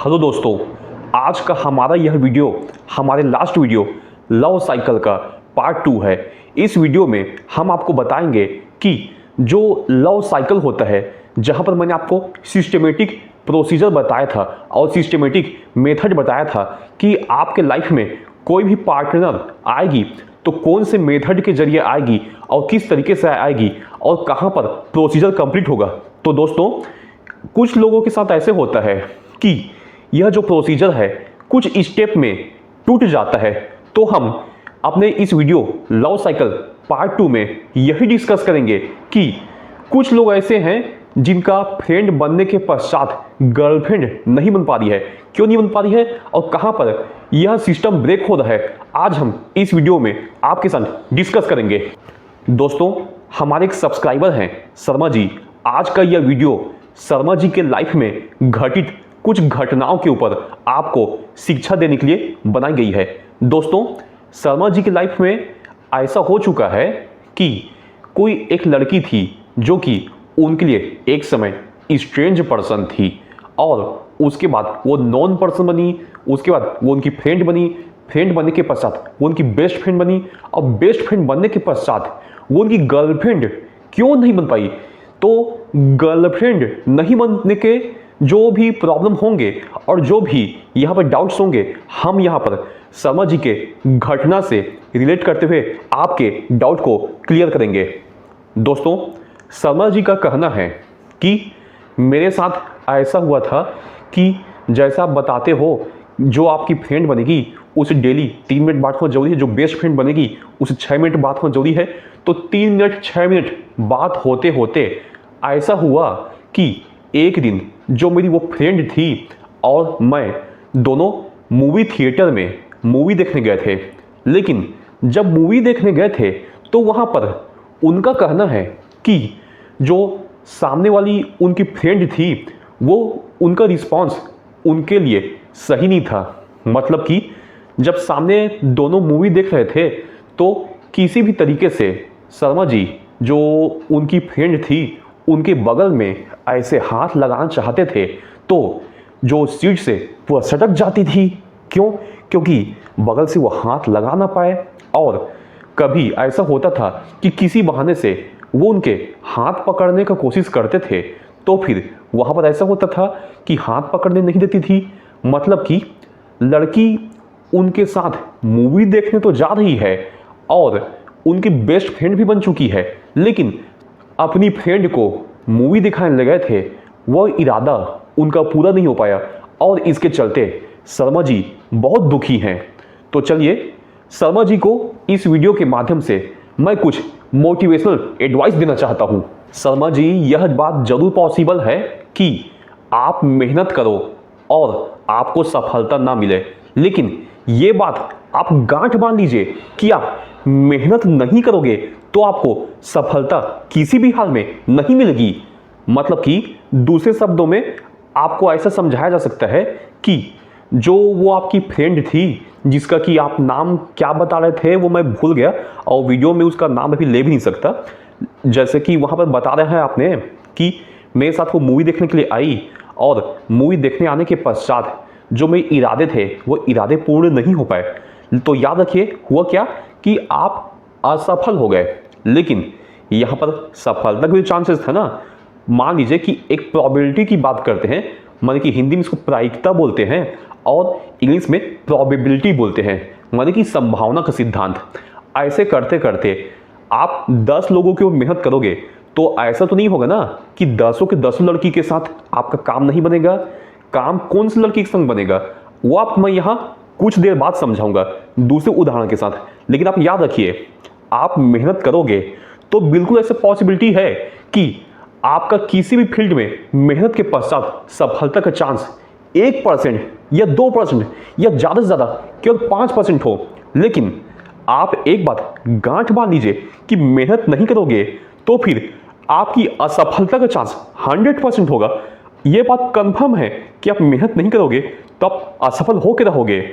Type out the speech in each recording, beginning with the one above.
Hello दोस्तों, आज का हमारा यह वीडियो हमारे लास्ट वीडियो लव साइकिल का पार्ट 2 है। इस वीडियो में हम आपको बताएंगे कि जो लव साइकिल होता है, जहां पर मैंने आपको सिस्टमेटिक प्रोसीजर बताया था और सिस्टमेटिक मेथड बताया था कि आपके लाइफ में कोई भी पार्टनर आएगी तो कौन से मेथड के जरिए आएगी और किस तरीके से आएगी और कहां पर प्रोसीजर कंप्लीट होगा। तो दोस्तों, कुछ लोगों के साथ ऐसे होता है कि यह जो प्रोसीजर है कुछ स्टेप में टूट जाता है। तो हम अपने इस वीडियो लव साइकिल पार्ट 2 में यही डिस्कस करेंगे कि कुछ लोग ऐसे हैं जिनका फ्रेंड बनने के पश्चात गर्लफ्रेंड नहीं बन पा रही है, क्यों नहीं बन पा रही है और कहां पर यह सिस्टम ब्रेक हो रहा है, आज हम इस वीडियो में आपके साथ डिस्कस करेंगे। दोस्तों, हमारे एक सब्सक्राइबर हैं शर्मा जी। आज का यह वीडियो शर्मा जी के लाइफ में घटित कुछ घटनाओं के ऊपर आपको शिक्षा देने के लिए बनाई गई है। दोस्तों, शर्मा जी की लाइफ में ऐसा हो चुका है कि कोई एक लड़की थी जो कि उनके लिए एक समय स्ट्रेंज पर्सन थी और उसके बाद वो नॉन पर्सन बनी, उसके बाद वो उनकी फ्रेंड बनी, फ्रेंड बनने के पश्चात वो उनकी बेस्ट फ्रेंड बनी और बेस्ट फ्रेंड बनने के पश्चात वो उनकी गर्लफ्रेंड क्यों नहीं बन पाई। तो गर्लफ्रेंड नहीं बनने के जो भी प्रॉब्लम होंगे और जो भी यहाँ पर डाउट्स होंगे, हम यहाँ पर शर्मा जी के घटना से रिलेट करते हुए आपके डाउट को क्लियर करेंगे। दोस्तों, शर्मा जी का कहना है कि मेरे साथ ऐसा हुआ था कि जैसा आप बताते हो, जो आपकी फ्रेंड बनेगी उसे डेली 3 मिनट बात होना जरूरी है, जो बेस्ट फ्रेंड बनेगी उसे 6 मिनट बात होना जरूरी है। तो 3 मिनट 6 मिनट बात होते होते ऐसा हुआ कि एक दिन जो मेरी वो फ्रेंड थी और मैं दोनों मूवी थिएटर में मूवी देखने गए थे। लेकिन जब मूवी देखने गए थे तो वहाँ पर उनका कहना है कि जो सामने वाली उनकी फ्रेंड थी वो उनका रिस्पॉन्स उनके लिए सही नहीं था। मतलब कि जब सामने दोनों मूवी देख रहे थे तो किसी भी तरीके से शर्मा जी जो उनकी फ्रेंड थी उनके बगल में ऐसे हाथ लगाना चाहते थे तो जो सीट से वह सटक जाती थी। क्यों? क्योंकि बगल से वो हाथ लगा ना पाए। और कभी ऐसा होता था कि किसी बहाने से वो उनके हाथ पकड़ने का कोशिश करते थे तो फिर वहाँ पर ऐसा होता था कि हाथ पकड़ने नहीं देती थी। मतलब कि लड़की उनके साथ मूवी देखने तो जा रही है और उनकी बेस्ट फ्रेंड भी बन चुकी है, लेकिन अपनी फ्रेंड को मूवी दिखाने लगे थे, वह इरादा उनका पूरा नहीं हो पाया और इसके चलते शर्मा जी बहुत दुखी हैं। तो चलिए, शर्मा जी को इस वीडियो के माध्यम से मैं कुछ मोटिवेशनल एडवाइस देना चाहता हूं। शर्मा जी, यह बात जरूर पॉसिबल है कि आप मेहनत करो और आपको सफलता ना मिले, लेकिन ये बात आप गांठ बांध लीजिए कि आप मेहनत नहीं करोगे तो आपको सफलता किसी भी हाल में नहीं मिलेगी। मतलब कि दूसरे शब्दों में आपको ऐसा समझाया जा सकता है कि जो वो आपकी फ्रेंड थी जिसका कि आप नाम क्या बता रहे थे वो मैं भूल गया और वीडियो में उसका नाम अभी ले भी नहीं सकता। जैसे कि वहाँ पर बता रहे हैं आपने कि मेरे साथ वो मूवी देखने के लिए आई और मूवी देखने आने के पश्चात जो मेरे इरादे थे वो इरादे पूर्ण नहीं हो पाए। तो याद रखिए, हुआ क्या कि आप असफल हो गए। लेकिन यहाँ पर सफलता के चांसेस था ना। मान लीजिए कि एक प्रोबेबिलिटी की बात करते हैं, माने कि हिंदी में इसको प्रायिकता बोलते हैं और इंग्लिश में प्रोबेबिलिटी बोलते हैं, माने कि संभावना का सिद्धांत। ऐसे करते करते आप 10 लोगों की ओर मेहनत करोगे तो ऐसा तो नहीं होगा ना कि 10 के 10 लड़की के साथ आपका काम नहीं बनेगा। काम कौन सी लड़की के संग बनेगा वो आप मैं यहाँ कुछ देर बाद समझाऊंगा दूसरे उदाहरण के साथ। लेकिन आप याद रखिए, आप मेहनत करोगे तो बिल्कुल ऐसे पॉसिबिलिटी है कि आपका किसी भी फील्ड में मेहनत के पश्चात सफलता का चांस 1% या 2% या ज़्यादा से ज़्यादा केवल 5% हो। लेकिन आप एक बात गांठ बांध लीजिए कि मेहनत नहीं करोगे तो फिर आपकी असफलता का चांस 100% होगा। यह बात कंफर्म है कि आप मेहनत नहीं करोगे तो आप असफल होकर रहोगे।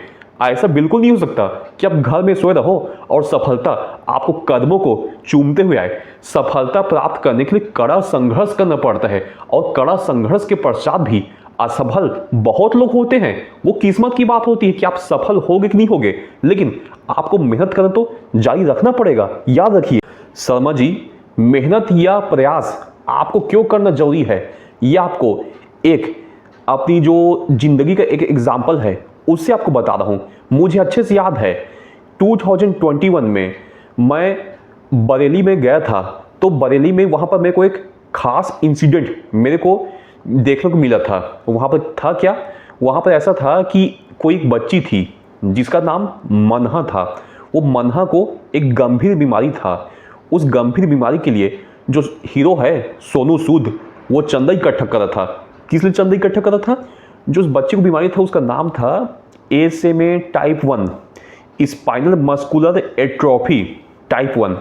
ऐसा बिल्कुल नहीं हो सकता कि आप घर में सोए रहो और सफलता आपको कदमों को चूमते हुए आए। सफलता प्राप्त करने के लिए कड़ा संघर्ष करना पड़ता है और कड़ा संघर्ष के पश्चात भी असफल बहुत लोग होते हैं, वो किस्मत की बात होती है कि आप सफल होगे कि नहीं होगे, लेकिन आपको मेहनत करना तो जारी रखना पड़ेगा। याद रखिए शर्मा जी, मेहनत या प्रयास आपको क्यों करना जरूरी है, ये आपको एक अपनी जो जिंदगी का एक एग्जाम्पल है उससे आपको बता रहा हूं। मुझे अच्छे से याद है 2021 में मैं बरेली में गया था, तो बरेली में वहां पर मेरे को एक खास इंसिडेंट मेरे को देखने को मिला था। वहां पर था क्या, वहां पर ऐसा था कि कोई एक बच्ची थी जिसका नाम मनहा था। वो मनहा को एक गंभीर बीमारी था। उस गंभीर बीमारी के लिए जो हीरो है सोनू सूद, वो चंदा इकट्ठा कर रहा था। किस लिए चंदा इकट्ठा कर रहा था? जो उस बच्चे को बीमारी था उसका नाम था SMA type 1, spinal muscular atrophy type 1।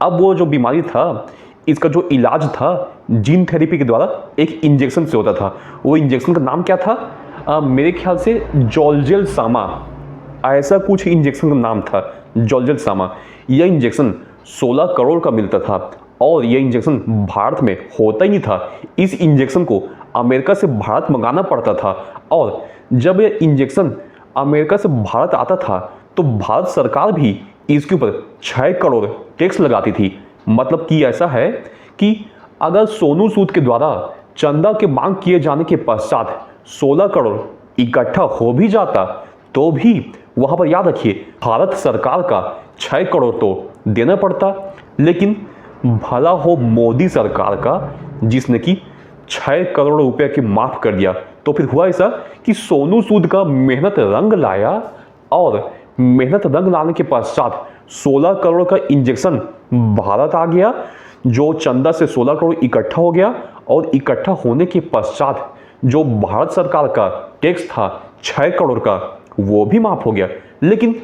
अब वो जो बीमारी था, इसका जो इलाज था जीन थेरेपी के द्वारा एक इंजेक्शन से होता था। वो इंजेक्शन का नाम क्या था? मेरे ख्याल से जोलजेल सामा, ऐसा कुछ इंजेक्शन का नाम था, जोलजेल सामा। यह इंजेक्शन 16 करोड़ का मिलता था और यह इंजेक्शन भारत में होता ही नहीं था। इस इंजेक्शन को अमेरिका से भारत मंगाना पड़ता था, और जब यह इंजेक्शन अमेरिका से भारत आता था तो भारत सरकार भी इसके ऊपर 6 करोड़ टैक्स लगाती थी। मतलब कि ऐसा है कि अगर सोनू सूद के द्वारा चंदा के मांग किए जाने के पश्चात 16 करोड़ इकट्ठा हो भी जाता तो भी वहां पर याद रखिए भारत सरकार का 6 करोड़ तो देना पड़ता। लेकिन भला हो मोदी सरकार का, जिसने कि 6 करोड़ रुपए के माफ कर दिया। तो फिर हुआ ऐसा कि सोनू सूद का मेहनत रंग लाया, और मेहनत रंग लाने के पश्चात 16 करोड़ का इंजेक्शन भारत आ गया, जो चंदा से 16 करोड़ इकट्ठा हो गया, और इकट्ठा होने के पश्चात जो भारत सरकार का टैक्स था 6 करोड़ का, वो भी माफ हो गया। लेकिन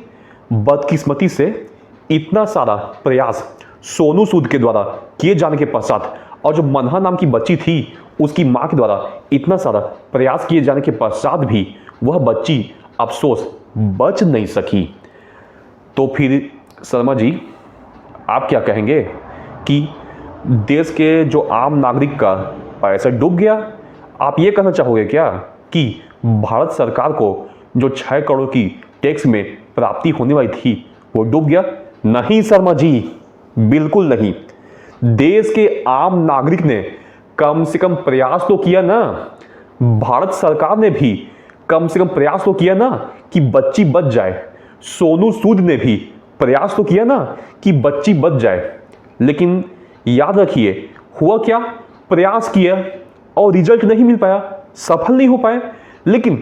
बदकिस्मती से इतना सारा प्रयास सोनू सूद के द्वारा किए जाने के पश्चात, और जो मनहा नाम की बच्ची थी उसकी मां के द्वारा इतना सारा प्रयास किए जाने के पश्चात भी वह बच्ची अफसोस बच नहीं सकी। तो फिर शर्मा जी आप क्या कहेंगे कि देश के जो आम नागरिक का पैसा डूब गया? आप ये कहना चाहोगे क्या कि भारत सरकार को जो 6 करोड़ की टैक्स में प्राप्ति होने वाली थी वो डूब गया? नहीं शर्मा जी, बिल्कुल नहीं। देश के आम नागरिक ने कम से कम प्रयास तो किया ना, भारत सरकार ने भी कम से कम प्रयास तो किया ना कि बच्ची बच जाए। सोनू सूद ने भी प्रयास तो किया ना कि बच्ची बच जाए। लेकिन याद रखिए हुआ क्या, प्रयास किया और रिजल्ट नहीं मिल पाया, सफल नहीं हो पाए। लेकिन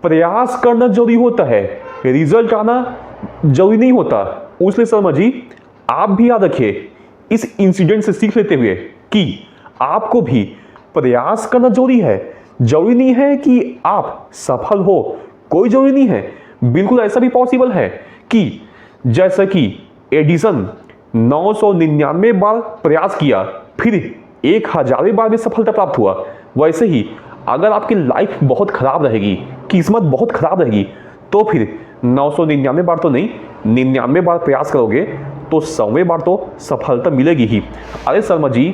प्रयास करना जरूरी होता है, रिजल्ट आना जरूरी नहीं होता। उसलिए शर्मा जी आप भी याद रखिए, इस इंसिडेंट से सीख लेते हुए कि आपको भी प्रयास करना जरूरी है। जरूरी नहीं है कि आप सफल हो, कोई जरूरी नहीं है। बिल्कुल ऐसा भी पॉसिबल है कि जैसा कि एडिसन 999 बार प्रयास किया फिर 1000वें बार में सफलता प्राप्त हुआ, वैसे ही अगर आपकी लाइफ बहुत खराब रहेगी, किस्मत बहुत खराब रहेगी, तो फिर 999 बार तो नहीं, 99 बार प्रयास करोगे तो 100वें बार तो सफलता मिलेगी ही। अरे शर्मा जी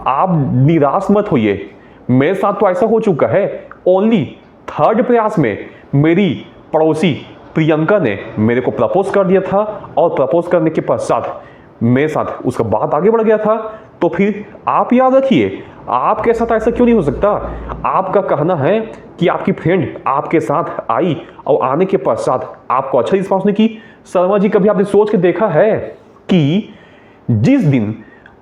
आप निराश मत होइए, मेरे साथ तो ऐसा हो चुका है। ओनली 3rd प्रयास में मेरी पड़ोसी प्रियंका ने मेरे को प्रपोज कर दिया था, और प्रपोज करने के पश्चात मेरे साथ उसका बात आगे बढ़ गया था। तो फिर आप याद रखिए आपके साथ ऐसा क्यों नहीं हो सकता? आपका कहना है कि आपकी फ्रेंड आपके साथ आई और आने के पश्चात आपको अच्छा रिस्पॉन्स नहीं की। शर्मा जी कभी आपने सोच के देखा है कि जिस दिन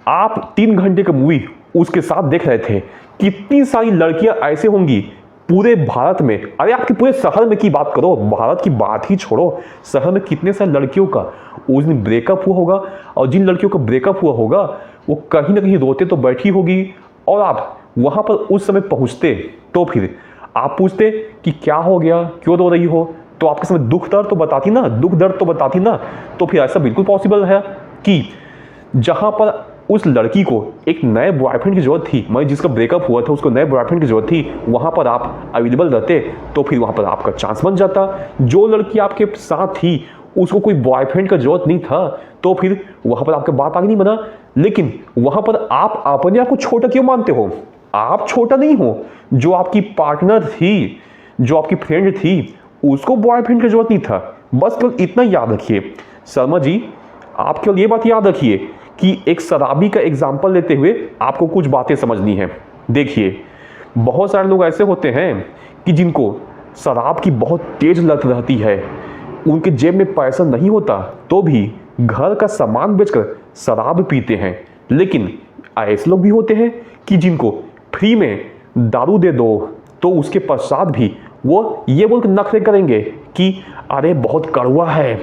आप 3 घंटे का मूवी उसके साथ देख रहे थे, कितनी सारी लड़कियां ऐसे होंगी पूरे भारत में, अरे आपके पूरे शहर में की बात करो, भारत की बात ही छोड़ो, शहर में कितने सारे लड़कियों का उस दिन ब्रेकअप हुआ होगा, और जिन लड़कियों का ब्रेकअप हुआ होगा वो कहीं ना कहीं रोते तो बैठी होगी, और आप वहां पर उस समय पहुंचते तो फिर आप पूछते कि क्या हो गया, क्यों रो रही हो, तो आपके समय दुख दर्द तो बताती ना, दुख दर्द तो बताती ना। तो फिर ऐसा बिल्कुल पॉसिबल है कि जहां पर उस लड़की को एक नए बॉयफ्रेंड की जरूरत थी, मैं जिसका ब्रेकअप हुआ था उसको नए बॉयफ्रेंड की जरूरत थी, वहां पर आप अवेलेबल रहते तो फिर वहां पर आपका चांस बन जाता। जो लड़की आपके साथ थी उसको कोई बॉयफ्रेंड का जरूरत नहीं था, तो फिर वहां पर आपका बात आगे नहीं बना। लेकिन वहां पर आप अपने आप को छोटा क्यों मानते हो? आप छोटा नहीं हो, जो आपकी पार्टनर थी, जो आपकी फ्रेंड थी, उसको बॉयफ्रेंड की जरूरत नहीं था। बस केवल इतना याद रखिए। शर्मा जी, आप केवल ये बात याद रखिए कि एक शराबी का एग्जाम्पल लेते हुए आपको कुछ बातें समझनी है। देखिए, बहुत सारे लोग ऐसे होते हैं कि जिनको शराब की बहुत तेज लत रहती है, उनके जेब में पैसा नहीं होता तो भी घर का सामान बेचकर शराब पीते हैं। लेकिन ऐसे लोग भी होते हैं कि जिनको फ्री में दारू दे दो तो उसके पश्चात भी वो ये बोल के नखरे करेंगे कि अरे बहुत कड़वा है,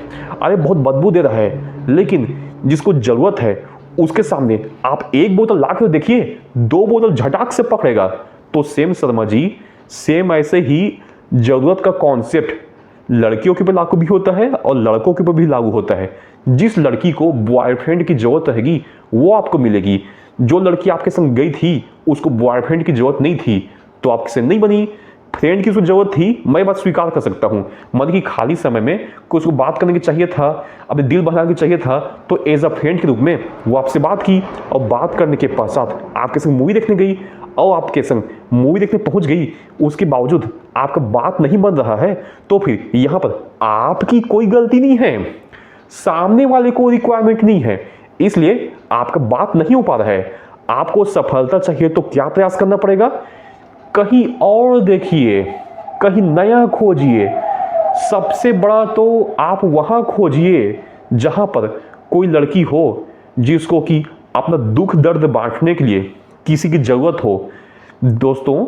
अरे बहुत बदबू दे रहा है। लेकिन जिसको ज़रूरत है उसके सामने आप एक बोतल ला कर देखिए, 2 बोतल झटाक से पकड़ेगा। तो सेम शर्मा जी, सेम ऐसे ही ज़रूरत का कॉन्सेप्ट लड़कियों के ऊपर लागू भी होता है और लड़कों के ऊपर भी लागू होता है। जिस लड़की को बॉयफ्रेंड की ज़रूरत रहेगी वो आपको मिलेगी। जो लड़की आपके संग गई थी उसको बॉयफ्रेंड की ज़रूरत नहीं थी तो आपके से नहीं बनी, फ्रेंड की उसको जरूरत थी, मैं बात स्वीकार कर सकता हूँ। मतलब कि खाली समय में कुछ उसको बात करने की चाहिए था, अपने दिल बहलाने की चाहिए था, तो एज अ फ्रेंड के रूप में वो आपसे बात की और बात करने के पश्चात आपके संग मूवी देखने गई और आपके संग मूवी देखने पहुंच गई। उसके बावजूद आपका बात नहीं बन रहा है तो फिर यहाँ पर आपकी कोई गलती नहीं है, सामने वाले को रिक्वायरमेंट नहीं है, इसलिए आपका बात नहीं हो पा रहा है। आपको सफलता चाहिए तो क्या प्रयास करना पड़ेगा? कहीं और देखिए, कहीं नया खोजिए। सबसे बड़ा तो आप वहां खोजिए जहां पर कोई लड़की हो जिसको कि अपना दुख दर्द बांटने के लिए किसी की ज़रूरत हो। दोस्तों,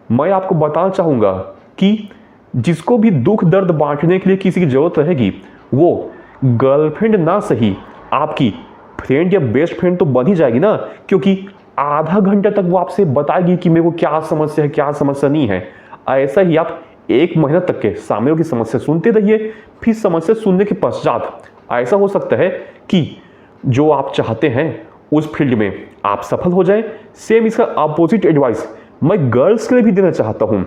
मैं आपको बताना चाहूँगा कि जिसको भी दुख दर्द बांटने के लिए किसी की ज़रूरत रहेगी वो गर्लफ्रेंड ना सही, आपकी फ्रेंड या बेस्ट फ्रेंड तो बन ही जाएगी ना, क्योंकि आधा घंटा तक वो आपसे बताएगी कि मेरे को क्या समस्या है, क्या समस्या नहीं है। ऐसा ही आप 1 महीना तक के सामने की समस्या सुनते रहिए। फिर समस्या सुनने के पश्चात ऐसा हो सकता है कि जो आप चाहते हैं उस फील्ड में आप सफल हो जाए। सेम इसका अपोजिट एडवाइस मैं गर्ल्स के लिए भी देना चाहता हूं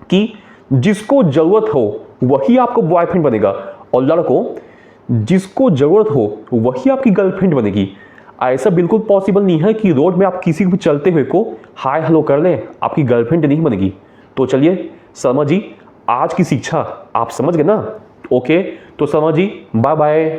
कि जिसको जरूरत हो वही आपको बॉयफ्रेंड बनेगा और लड़कों, जिसको जरूरत हो वही आपकी गर्लफ्रेंड बनेगी। ऐसा बिल्कुल पॉसिबल नहीं है कि रोड में आप किसी को भी चलते हुए को हाय हेलो कर लें, आपकी गर्लफ्रेंड नहीं बनेगी। तो चलिए शर्मा जी, आज की शिक्षा आप समझ गए ना? ओके, तो शर्मा जी बाय बाय।